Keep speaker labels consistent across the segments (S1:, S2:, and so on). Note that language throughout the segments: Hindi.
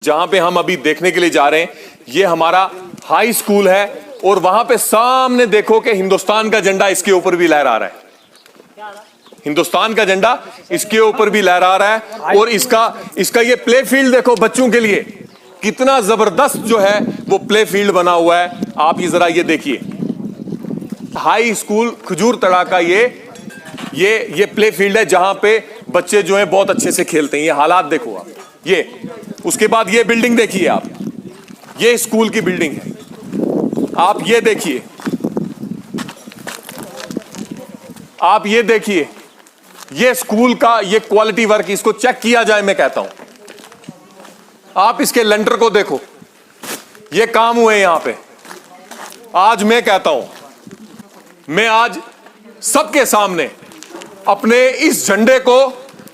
S1: जहां पे हम अभी देखने के लिए जा रहे हैं, ये हमारा हाई स्कूल है और वहां पे सामने देखो कि हिंदुस्तान का झंडा इसके ऊपर भी लहरा रहा है। हिंदुस्तान का झंडा इसके ऊपर भी लहरा रहा है। और इसका ये प्ले फील्ड देखो बच्चों के लिए, कितना जबरदस्त जो है वो प्ले फील्ड बना हुआ है। आप ये जरा ये देखिए, हाई स्कूल खजूर तड़ा का ये प्ले फील्ड है जहां पे बच्चे जो है बहुत अच्छे से खेलते हैं। ये हालात देखो आप, ये उसके बाद ये बिल्डिंग देखिए आप, ये स्कूल की बिल्डिंग है। आप ये देखिए, आप ये देखिए, ये स्कूल का ये क्वालिटी वर्क, इसको चेक किया जाए। मैं कहता हूं आप इसके लेंटर को देखो, ये काम हुए यहां पे। आज मैं कहता हूं, मैं आज सबके सामने अपने इस झंडे को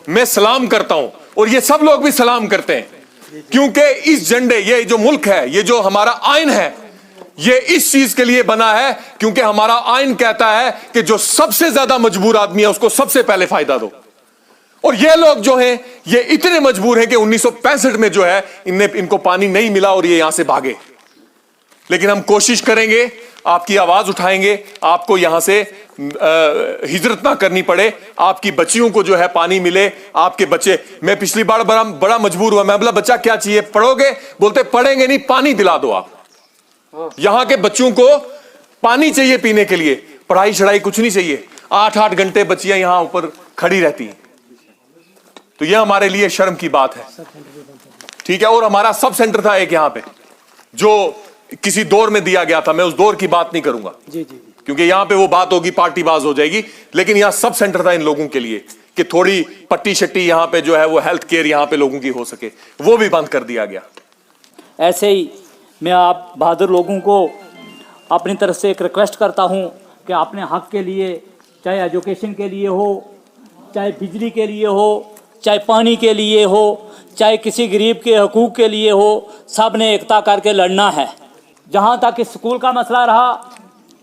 S1: मैं सलाम करता हूं और ये सब लोग भी सलाम करते हैं, क्योंकि इस झंडे, ये जो मुल्क है, ये जो हमारा आइन है, ये इस चीज के लिए बना है क्योंकि हमारा आइन कहता है कि जो सबसे ज्यादा मजबूर आदमी है उसको सबसे पहले फायदा दो। और ये लोग जो हैं ये इतने मजबूर हैं कि 1965 में जो है इनको पानी नहीं मिला और ये यहां से भागे। लेकिन हम कोशिश करेंगे, आपकी आवाज उठाएंगे, आपको यहां से हिजरत ना करनी पड़े, आपकी बच्चियों को जो है पानी मिले। आपके बच्चे, मैं पिछली बार बड़ा मजबूर हुआ, मैं बोला बच्चा क्या चाहिए, पढ़ोगे? बोलते पढ़ेंगे नहीं, पानी दिला दो आप। यहां के बच्चों को पानी चाहिए पीने के लिए, पढ़ाई शढ़ाई कुछ नहीं चाहिए। 8-8 घंटे बच्चियां यहां ऊपर खड़ी रहती हैं। तो यह हमारे लिए शर्म की बात है, ठीक है। और हमारा सब सेंटर था एक यहां पे, जो किसी दौर में दिया गया था। मैं उस दौर की बात नहीं करूंगा जी, क्योंकि यहां पे वो बात होगी, पार्टीबाज हो जाएगी। लेकिन यहां सब सेंटर था इन लोगों के लिए कि थोड़ी पट्टी शट्टी यहां पे जो है वो हेल्थ केयर यहां पे लोगों की हो सके, वो भी बंद कर दिया गया।
S2: ऐसे ही मैं आप बहादुर लोगों को अपनी तरफ से एक रिक्वेस्ट करता हूं कि अपने हक के लिए, चाहे एजुकेशन के लिए हो, चाहे बिजली के लिए हो, चाहे पानी के लिए हो, चाहे किसी गरीब के हकूक़ के लिए हो, सब ने एकता करके लड़ना है। जहाँ तक इस स्कूल का मसला रहा,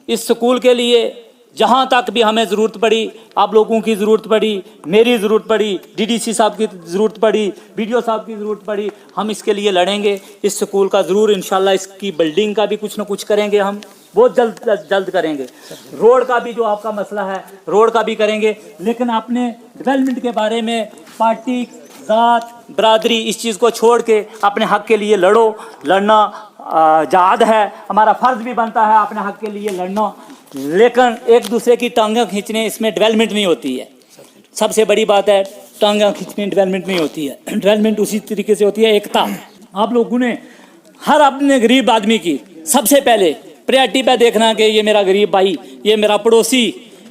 S2: इस स्कूल के लिए जहाँ तक भी हमें ज़रूरत पड़ी, आप लोगों की ज़रूरत पड़ी, मेरी ज़रूरत पड़ी, डीडीसी साहब की ज़रूरत पड़ी, बीडीओ साहब की ज़रूरत पड़ी, हम इसके लिए लड़ेंगे। इस स्कूल का ज़रूर इंशाल्लाह, इसकी बिल्डिंग का भी कुछ ना कुछ करेंगे, हम बहुत जल्द करेंगे। रोड का भी जो आपका मसला है, रोड का भी करेंगे। लेकिन अपने डेवलपमेंट के बारे में पार्टी, ज़ात, बरादरी, इस चीज़ को छोड़ के अपने हक के लिए लड़ो। लड़ना जहाद है, हमारा फ़र्ज भी बनता है अपने हक के लिए लड़ना। लेकिन एक दूसरे की टांगें खींचने, इसमें डेवलपमेंट नहीं होती है। सबसे बड़ी बात है, टांगें खींचने डेवलपमेंट नहीं होती है। डेवलपमेंट उसी तरीके से होती है एकता। आप लोगों ने हर अपने गरीब आदमी की सबसे पहले प्रायोरिटी पे देखना कि ये मेरा गरीब भाई, ये मेरा पड़ोसी,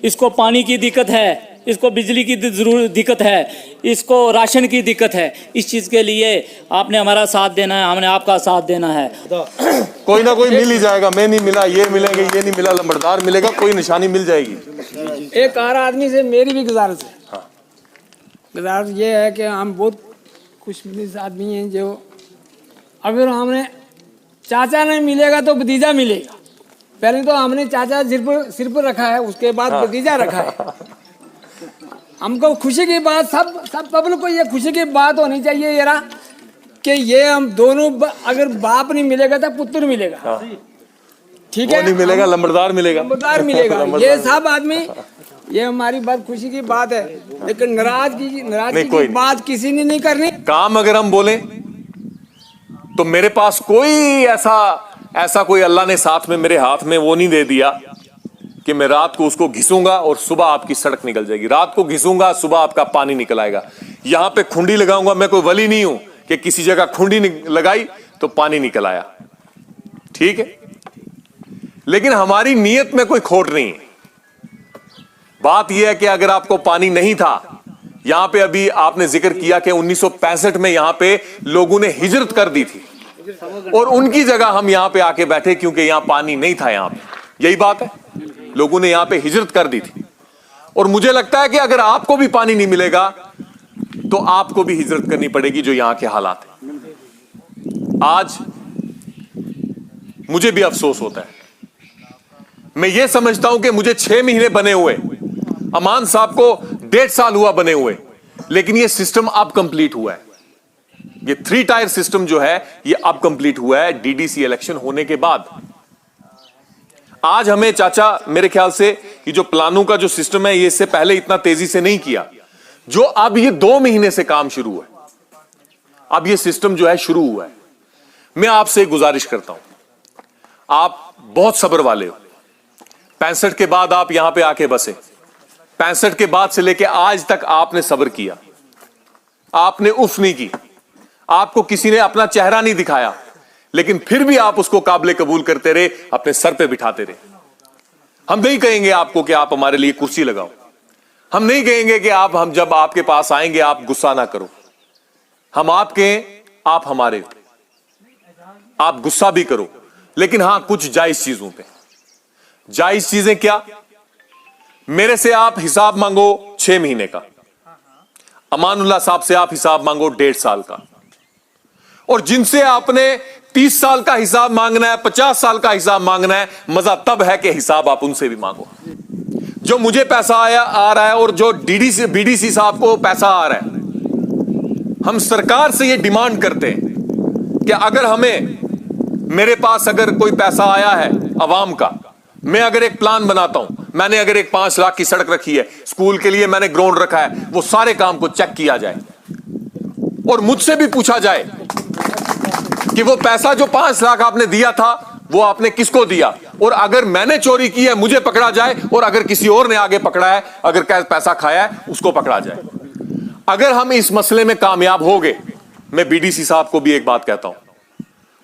S2: इसको पानी की दिक्कत है, इसको बिजली की जरूर दिक्कत है, इसको राशन की दिक्कत है। इस चीज़ के लिए आपने हमारा साथ देना है, हमने आपका साथ देना है।
S1: कोई ना कोई मिल ही जाएगा। मैं नहीं मिला, ये मिलेंगे, ये नहीं मिला, लंबरदार मिलेगा, कोई निशानी मिल जाएगी।
S3: एक और आदमी से मेरी भी गुजारिश है। हाँ। गुजारिश ये है कि हम बहुत खुशमिजाज आदमी हैं, जो अगर हमने चाचा नहीं मिलेगा तो भतीजा मिलेगा। पहले तो हमने चाचा सिर पर रखा है, उसके बाद भतीजा रखा है। हमको खुशी की बात, सब पब्लिक को ये खुशी की बात होनी चाहिए यार कि ये हम दोनों अगर बाप नहीं मिलेगा तो पुत्र मिलेगा। ठीक है,
S1: नहीं मिलेगा, लंबरदार मिलेगा,
S3: लंबरदार मिलेगा। ये सब आदमी, ये हमारी बात खुशी की बात है। लेकिन नाराजगी की बात किसी ने नहीं करनी।
S1: काम अगर हम बोले तो मेरे पास कोई ऐसा कोई अल्लाह ने साथ में मेरे हाथ में वो नहीं दे दिया कि मैं रात को उसको घिसूंगा और सुबह आपकी सड़क निकल जाएगी। रात को घिसूंगा, सुबह आपका पानी निकल आएगा। यहां पे खुंडी लगाऊंगा, मैं कोई वली नहीं हूं कि किसी जगह खुंडी लगाई तो पानी निकल आया, ठीक है। लेकिन हमारी नीयत में कोई खोट नहीं है। बात यह है कि अगर आपको पानी नहीं था, यहां पे अभी आपने जिक्र किया कि 1965 में यहां पे लोगों ने हिजरत कर दी थी और उनकी जगह हम यहां पे आके बैठे क्योंकि यहां पानी नहीं था। यहां पे यही बात है, लोगों ने यहां पे हिजरत कर दी थी। और मुझे लगता है कि अगर आपको भी पानी नहीं मिलेगा तो आपको भी हिजरत करनी पड़ेगी, जो यहां के हालात हैं। आज मुझे भी अफसोस होता है। मैं ये समझता हूं कि मुझे 6 महीने बने हुए, अमान साहब को 1.5 साल हुआ बने हुए, लेकिन ये सिस्टम अब कंप्लीट हुआ है। ये 3 टायर सिस्टम जो है ये अब कंप्लीट हुआ है डीडीसी इलेक्शन होने के बाद। आज हमें चाचा मेरे ख्याल से ये जो प्लानों का जो सिस्टम है ये इससे पहले इतना तेजी से नहीं किया, जो अब ये 2 महीने से काम शुरू है, अब ये सिस्टम जो है शुरू हुआ है। मैं आपसे एक गुजारिश करता हूं, आप बहुत सब्र वाले हो। 65 के बाद आप यहां पे आके बसे, 65 के बाद से लेके आज तक आपने सब्र किया, आपने उफ नहीं की, आपको किसी ने अपना चेहरा नहीं दिखाया, लेकिन फिर भी आप उसको काबिले कबूल करते रहे, अपने सर पे बिठाते रहे। हम नहीं कहेंगे आपको कि आप हमारे लिए कुर्सी लगाओ, हम नहीं कहेंगे कि हम जब आपके पास आएंगे आप गुस्सा ना करो। हम आपके, आप हमारे, आप गुस्सा भी करो, लेकिन हां कुछ जायज चीजों पे। जायज चीजें क्या? मेरे से आप हिसाब मांगो 6 महीने का, अमानुल्लाह साहब से आप हिसाब मांगो 1.5 साल का, और जिनसे आपने 30 साल का हिसाब मांगना है, 50 साल का हिसाब मांगना है, मजा तब है कि हिसाब आप उनसे भी मांगो। जो मुझे पैसा आ रहा है और जो डीडीसी बीडीसी साहब को पैसा आ रहा है, हम सरकार से ये डिमांड करते हैं कि अगर हमें, मेरे पास अगर कोई पैसा आया है अवाम का, मैं अगर एक प्लान बनाता हूं, मैंने अगर एक 5 लाख की सड़क रखी है, स्कूल के लिए मैंने ग्राउंड रखा है, वो सारे काम को चेक किया जाए और मुझसे भी पूछा जाए कि वो पैसा जो 5 लाख आपने दिया था वो आपने किसको दिया, और अगर मैंने चोरी की है मुझे पकड़ा जाए, और अगर किसी और ने आगे पकड़ा है, अगर पैसा खाया है उसको पकड़ा जाए। अगर हम इस मसले में कामयाब हो गए, मैं बीडीसी साहब को भी एक बात कहता हूं,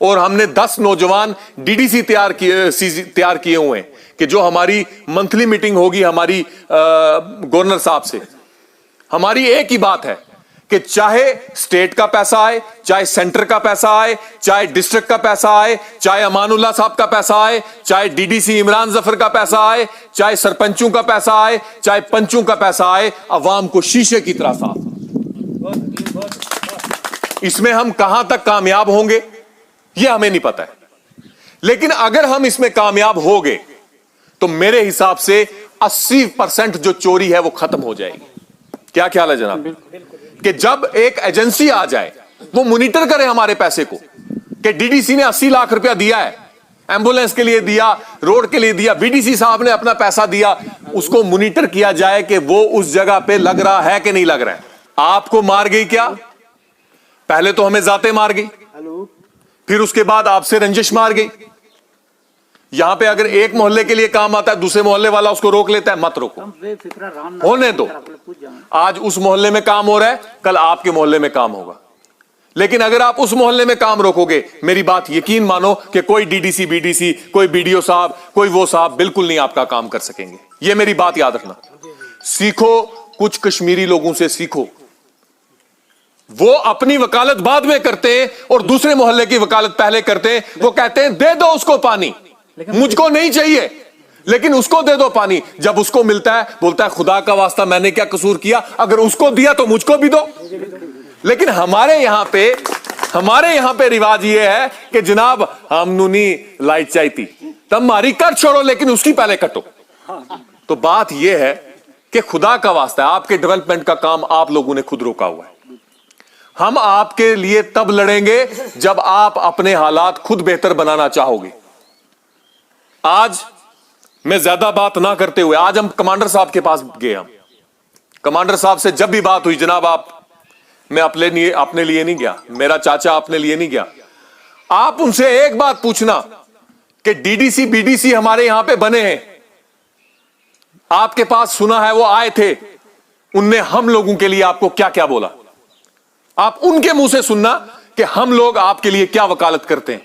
S1: और हमने 10 नौजवान डीडीसी तैयार किए हुए हैं कि जो हमारी मंथली मीटिंग होगी हमारी गवर्नर साहब से, हमारी एक ही बात है कि चाहे स्टेट का पैसा आए, चाहे सेंटर का पैसा आए, चाहे डिस्ट्रिक्ट का पैसा आए, चाहे अमानुल्लाह साहब का पैसा आए, चाहे डीडीसी इमरान जफर का पैसा आए, चाहे सरपंचों का पैसा आए, चाहे पंचों का पैसा आए, अवाम को शीशे की तरह साफ। इसमें हम कहां तक कामयाब होंगे ये हमें नहीं पता है, लेकिन अगर हम इसमें कामयाब हो गए तो मेरे हिसाब से 80% जो चोरी है वो खत्म हो जाएगी। क्या ख्याल है जनाब? कि जब एक एजेंसी आ जाए वो मॉनिटर करे हमारे पैसे को, कि डीडीसी ने 80 लाख रुपया दिया है, एम्बुलेंस के लिए दिया, रोड के लिए दिया, बीडीसी साहब ने अपना पैसा दिया, उसको मॉनिटर किया जाए कि वो उस जगह पे लग रहा है कि नहीं लग रहा है। आपको मार गई क्या? पहले तो हमें जाते मार गई, फिर उसके बाद आपसे रंजिश मार गई। यहां पे अगर एक मोहल्ले के लिए काम आता है, दूसरे मोहल्ले वाला उसको रोक लेता है, मत रोको, होने दो। आज उस मोहल्ले में काम हो रहा है, कल आपके मोहल्ले में काम होगा, लेकिन अगर आप उस मोहल्ले में काम रोकोगे, मेरी बात यकीन मानो कि कोई डीडीसी बीडीसी, कोई बीडीओ साहब, कोई वो साहब बिल्कुल नहीं आपका काम कर सकेंगे। ये मेरी बात याद रखना। सीखो, कुछ कश्मीरी लोगों से सीखो, वो अपनी वकालत बाद में करते हैं और दूसरे मोहल्ले की वकालत पहले करते हैं। वो कहते हैं दे दो उसको पानी, मुझको नहीं चाहिए, लेकिन उसको दे दो पानी। जब उसको मिलता है बोलता है खुदा का वास्ता मैंने क्या कसूर किया, अगर उसको दिया तो मुझको भी दो। लेकिन हमारे यहां पे रिवाज ये है कि जनाब हमनु नहीं लाइट चाहिए तब मारी कर छोड़ो, लेकिन उसकी पहले कटो। तो बात यह है कि खुदा का वास्ता है, आपके डेवलपमेंट का काम आप लोगों ने खुद रोका हुआ है। हम आपके लिए तब लड़ेंगे जब आप अपने हालात खुद बेहतर बनाना चाहोगे। आज मैं ज्यादा बात ना करते हुए, आज हम कमांडर साहब के पास गए। हम कमांडर साहब से जब भी बात हुई, जनाब आप, मैं अपने लिए नहीं गया, मेरा चाचा अपने लिए नहीं गया, आप उनसे एक बात पूछना कि डीडीसी बीडीसी हमारे यहां पे बने हैं, आपके पास सुना है वो आए थे, उनने हम लोगों के लिए आपको क्या क्या बोला। आप उनके मुंह से सुनना कि हम लोग आपके लिए क्या वकालत करते हैं,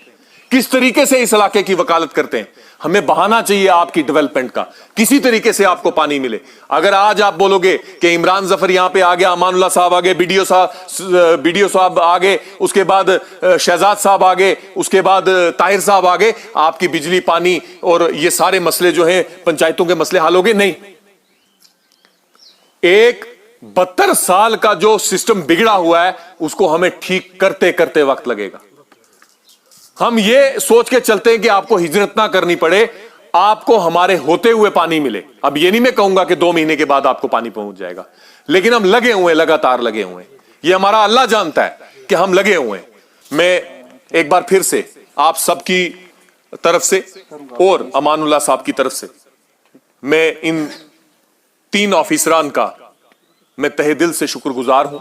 S1: किस तरीके से इस इलाके की वकालत करते हैं। हमें बहाना चाहिए आपकी डेवलपमेंट का, किसी तरीके से आपको पानी मिले। अगर आज आप बोलोगे कि इमरान जफर यहां पे आ गया, अमानुल्लाह साहब आ गए, बीडीओ साहब आ गए, उसके बाद शहजाद साहब आ गए, उसके बाद ताहिर साहब आ गए, आपकी बिजली पानी और ये सारे मसले जो हैं पंचायतों के मसले हल हो गए? नहीं। एक 72 साल का जो सिस्टम बिगड़ा हुआ है उसको हमें ठीक करते करते वक्त लगेगा। हम ये सोच के चलते हैं कि आपको हिजरत ना करनी पड़े, आपको हमारे होते हुए पानी मिले। अब ये नहीं मैं कहूंगा कि 2 महीने के बाद आपको पानी पहुंच जाएगा, लेकिन हम लगे हुए, लगातार लगे हुए। ये हमारा अल्लाह जानता है कि हम लगे हुए हैं। मैं एक बार फिर से आप सबकी तरफ से और अमानुल्लाह साहब की तरफ से मैं इन 3 ऑफिसरान का मैं तहे दिल से शुक्रगुजार हूं।